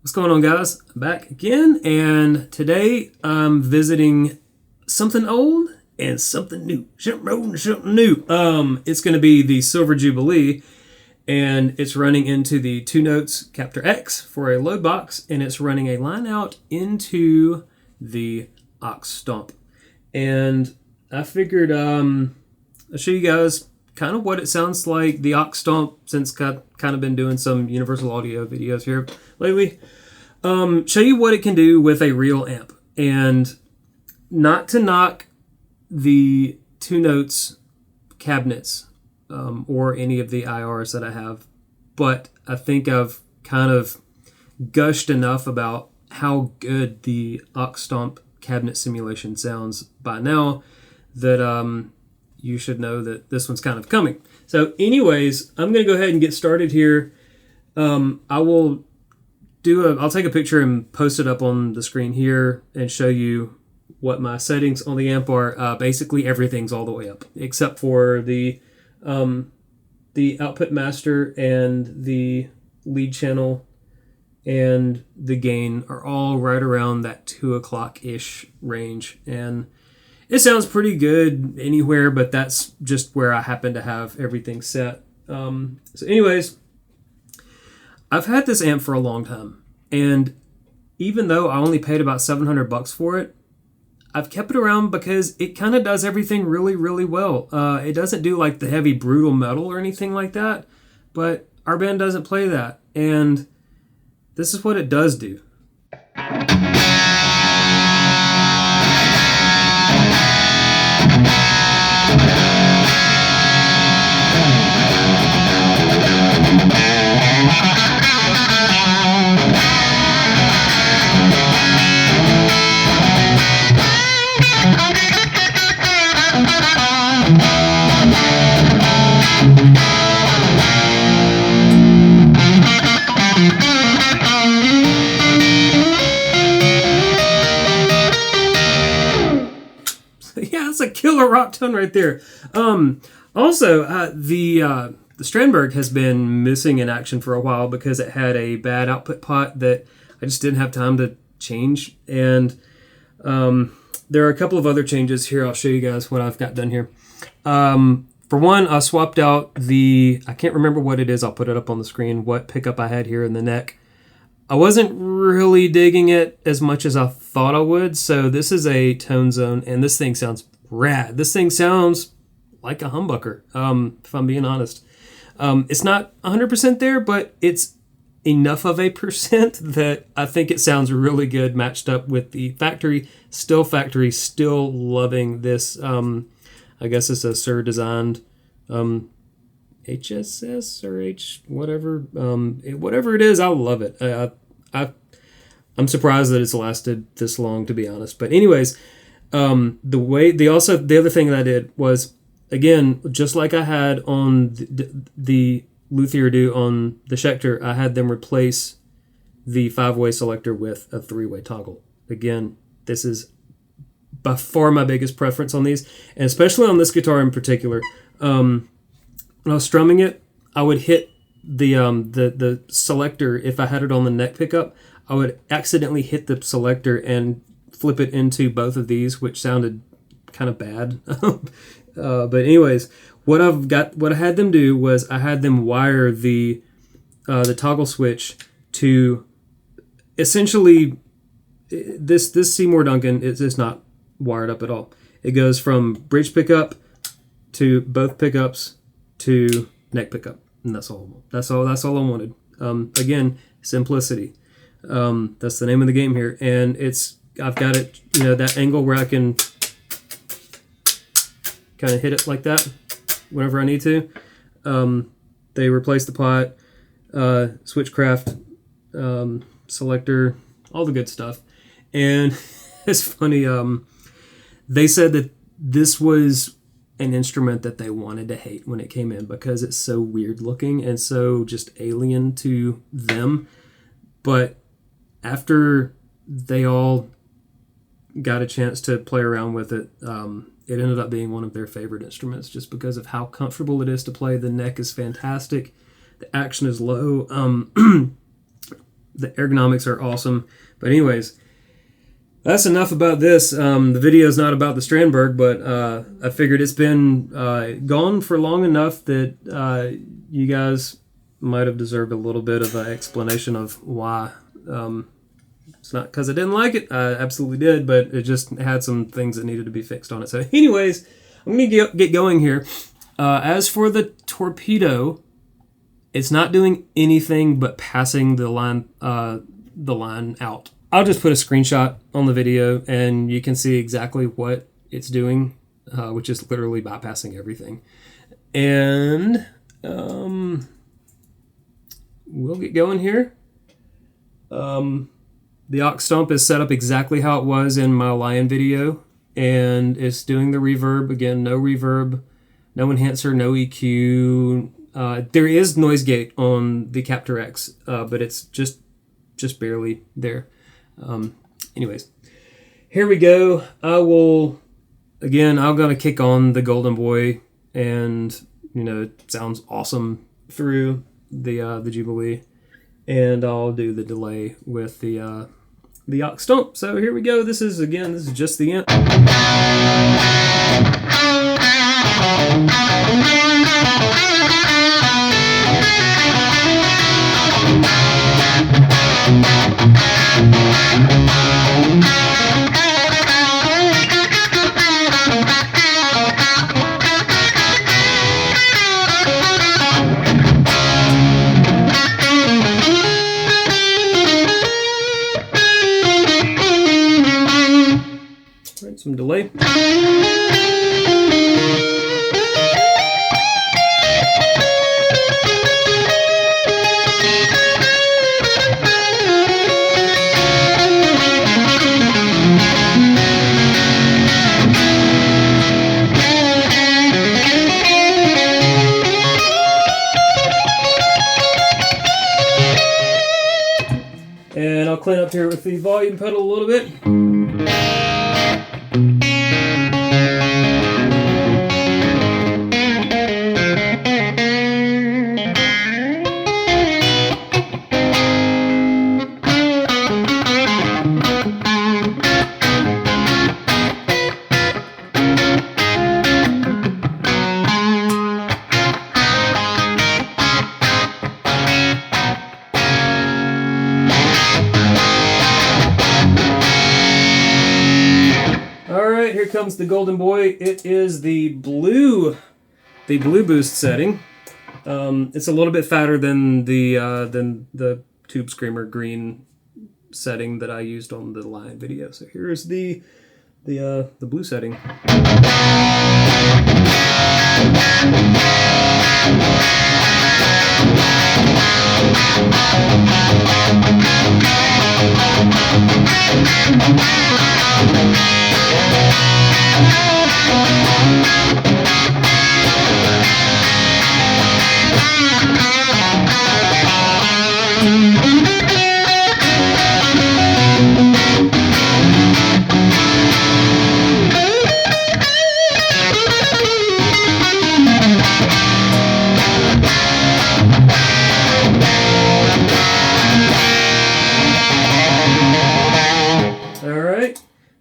What's going on, guys? I'm back again, and today I'm visiting something old and something new. Something old and something new. It's going to be the Silver Jubilee, and it's running into the 2 notes Captor X for a load box, and it's running a line out into the Stomp. And I figured I'll show you guys kind of what it sounds like, the Stomp, since I've kind of been doing some Universal Audio videos here lately. Show you what it can do with a real amp. And not to knock the 2 notes cabinets or any of the IRs that I have, but I think I've kind of gushed enough about how good the Stomp cabinet simulation sounds by now that you should know that this one's kind of coming. So anyways, I'm going to go ahead and get started here. I'll take a picture and post it up on the screen here and show you what my settings on the amp are. Basically everything's all the way up except for the output master and the lead channel and the gain are all right around that 2 o'clock-ish range. And it sounds pretty good anywhere, but that's just where I happen to have everything set. So anyways, I've had this amp for a long time, and even though I only paid about $700 for it, I've kept it around because it kind of does everything really, really well. It doesn't do like the heavy, brutal metal or anything like that, but our band doesn't play that, and this is what it does do. Yeah, that's a killer rock tone right there. Also, the Strandberg has been missing in action for a while because it had a bad output pot that I just didn't have time to change. And there are a couple of other changes here. I'll show you guys what I've got done here. For one, I swapped out I can't remember what it is. I'll put it up on the screen, what pickup I had here in the neck. I wasn't really digging it as much as I thought I would, so this is a tone zone, and this thing sounds rad. This thing sounds like a humbucker, if I'm being honest. It's not 100% there, but it's enough of a percent that I think it sounds really good matched up with the factory. Still loving this. I guess it's a Sir designed HSS or H whatever whatever it is. I love it. I'm surprised that it's lasted this long, to be honest. But anyways, the other thing that I did was, again, just like I had on the luthier do on the Schecter, I had them replace the 5-way selector with a 3-way toggle. Again, this is by far my biggest preference on these, and especially on this guitar in particular. When I was strumming it, I would hit the selector. If I had it on the neck pickup, I would accidentally hit the selector and flip it into both of these, which sounded kind of bad. But anyways, what I had them do was I had them wire the toggle switch to essentially this Seymour Duncan is not wired up at all. It goes from bridge pickup to both pickups to neck pickup, and that's all I wanted. Again, simplicity. That's the name of the game here, and I've got it, that angle where I can kind of hit it like that whenever I need to. They replaced the pot, switchcraft, selector, all the good stuff. And it's funny, they said that this was an instrument that they wanted to hate when it came in because it's so weird looking and so just alien to them. But after they all got a chance to play around with it, it ended up being one of their favorite instruments just because of how comfortable it is to play. The neck is fantastic. The action is low. The ergonomics are awesome. But anyways, that's enough about this. The video is not about the Strandberg, but I figured it's been gone for long enough that you guys might have deserved a little bit of an explanation of why. It's not because I didn't like it. I absolutely did, but it just had some things that needed to be fixed on it. So anyways, I'm going to get going here. As for the torpedo, it's not doing anything but passing the line out. I'll just put a screenshot on the video and you can see exactly what it's doing, which is literally bypassing everything. And we'll get going here. The aux Stomp is set up exactly how it was in my Lion video, and it's doing the reverb. Again, no reverb, no enhancer, no EQ. There is noise gate on the Captor X, but it's just barely there. Anyways, here we go. I'm gonna kick on the Golden Boy, and it sounds awesome through the Jubilee, and I'll do the delay with the aux Stomp. So here we go. This is just the end. Some delay. And I'll clean up here with the volume pedal a little bit. Here comes the Golden Boy. It is the blue boost setting. It's a little bit fatter than the Tube Screamer green setting that I used on the Lion video. So here's the blue setting.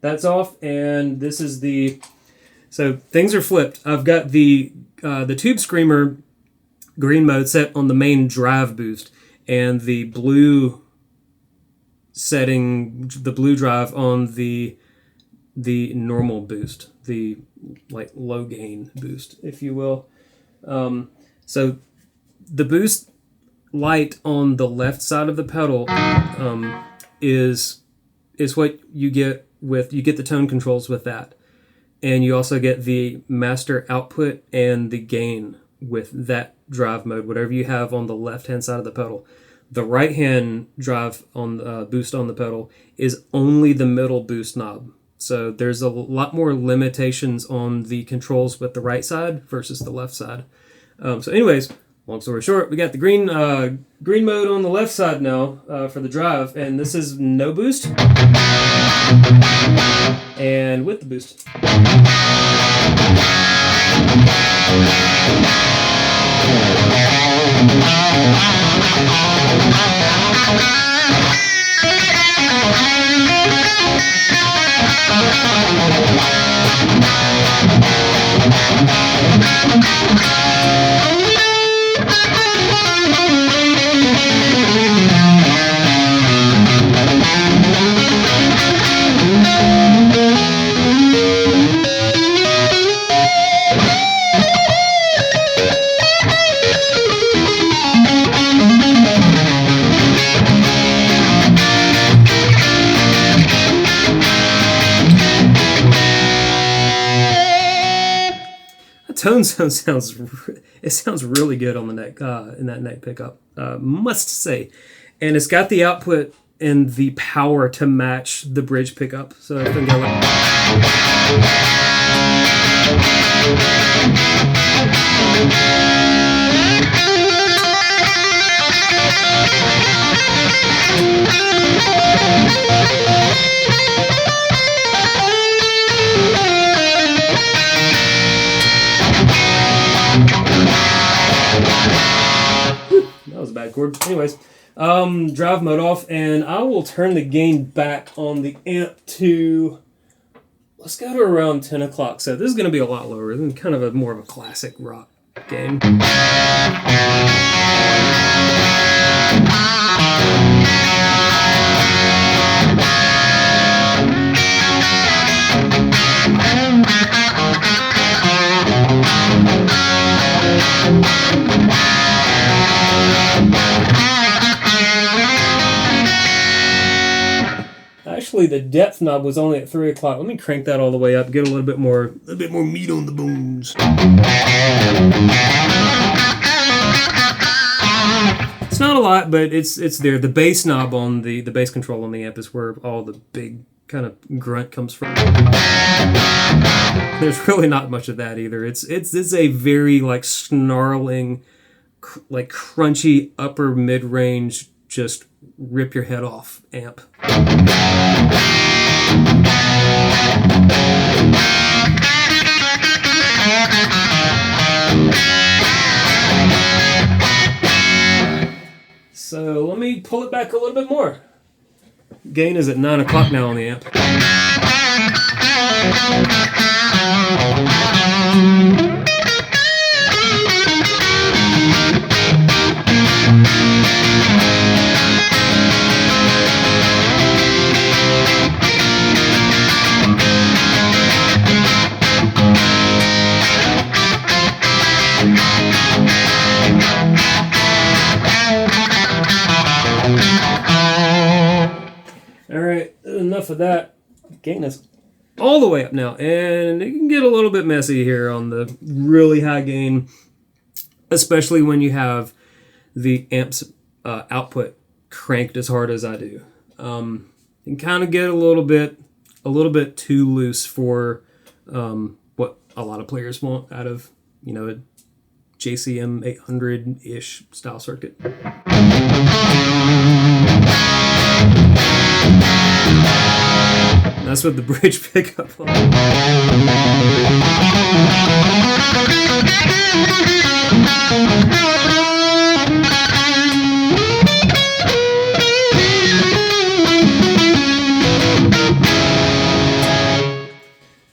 That's off, and this is so things are flipped. I've got the Tube Screamer green mode set on the main drive boost, and the blue setting, the blue drive on the normal boost, the low gain boost, if you will. So the boost light on the left side of the pedal is what you get the tone controls with that, and you also get the master output and the gain with that drive mode, whatever you have on the left hand side of the pedal. The right hand drive on boost on the pedal is only the middle boost knob, so there's a lot more limitations on the controls with the right side versus the left side. So anyways, long story short, we got the green mode on the left side now for the drive, and this is no boost. And with the boost. tone sounds really good on the neck in that neck pickup, must say, and it's got the output and the power to match the bridge pickup. So I think I that was a bad chord. Anyways, drive mode off, and I will turn the gain back on the amp to, let's go to around 10 o'clock. So this is going to be a lot lower than kind of more of a classic rock gain. Actually, the depth knob was only at 3 o'clock. Let me crank that all the way up, get a little bit more meat on the bones. It's not a lot, but it's there. The bass knob on the bass control on the amp is where all the big kind of grunt comes from. There's really not much of that either. It's a very like snarling, like crunchy upper mid-range, just rip your head off amp. So let me pull it back a little bit more. Gain is at 9 o'clock now on the amp. Alright, enough of that. Gain is all the way up now, and it can get a little bit messy here on the really high gain, especially when you have the amp's output cranked as hard as I do. You can kind of get a little bit too loose for what a lot of players want out of, you know, a JCM 800-ish style circuit. That's what the bridge pickup on.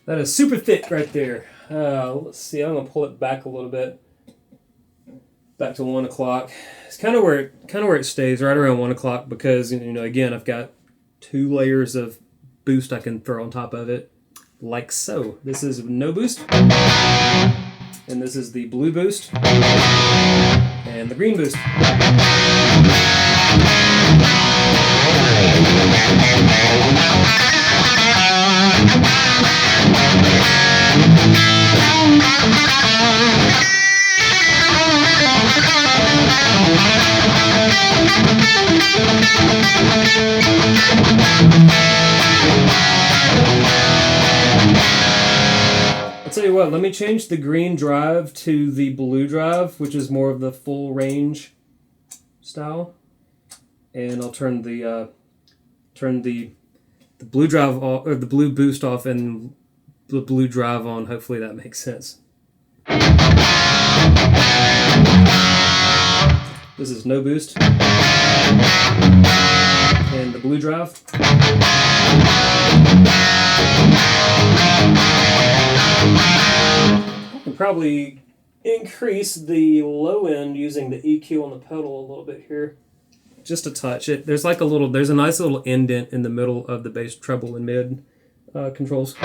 That is super thick right there. Let's see, I'm gonna pull it back a little bit. Back to 1 o'clock. It's kind of where it stays, right around 1 o'clock, because, you know, again, I've got 2 layers of boost I can throw on top of it, like so. This is no boost, and this is the blue boost, and the green boost. I'll tell you what, let me change the green drive to the blue drive, which is more of the full range style, and I'll turn the blue drive off, or the blue boost off, and the blue drive on. Hopefully that makes sense. This is no boost, and the blue drive. I can probably increase the low end using the EQ on the pedal a little bit here, just a touch. There's a nice little indent in the middle of the bass treble and mid controls.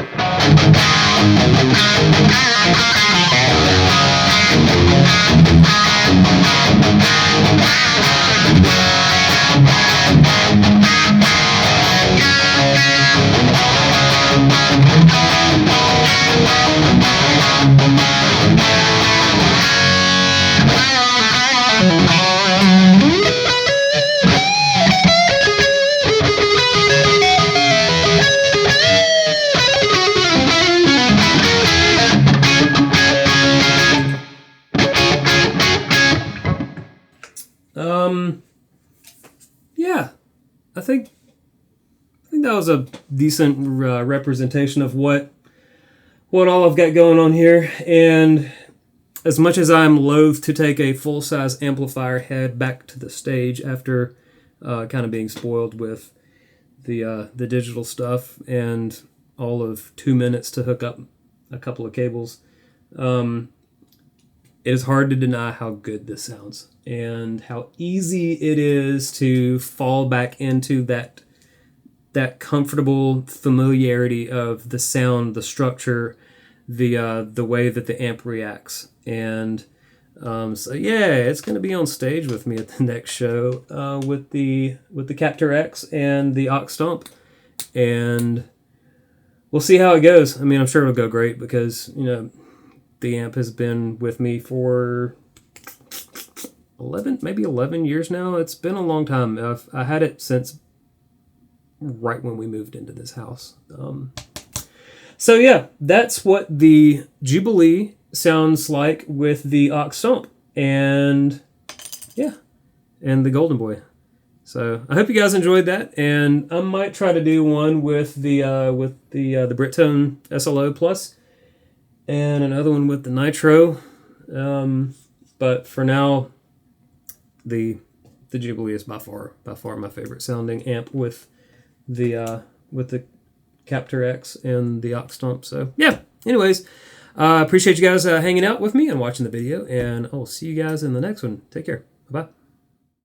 I think that was a decent representation of what all I've got going on here. And as much as I'm loath to take a full-size amplifier head back to the stage after kind of being spoiled with the digital stuff and all of 2 minutes to hook up a couple of cables, it is hard to deny how good this sounds and how easy it is to fall back into that comfortable familiarity of the sound, the structure, the way that the amp reacts. And so yeah, it's going to be on stage with me at the next show with the Captor X and the Stomp, and we'll see how it goes. I mean, I'm sure it'll go great because, you know, the amp has been with me for 11 years now. It's been a long time. I had it since right when we moved into this house. So yeah, that's what the Jubilee sounds like with the Stomp, and yeah, and the Golden Boy. So I hope you guys enjoyed that, and I might try to do one with the Brittone SLO Plus, and another one with the Nitro. But for now, the Jubilee is by far my favorite sounding amp with the Captor X and the Stomp. So yeah. Anyways, appreciate you guys hanging out with me and watching the video, and I'll see you guys in the next one. Take care. Bye-bye.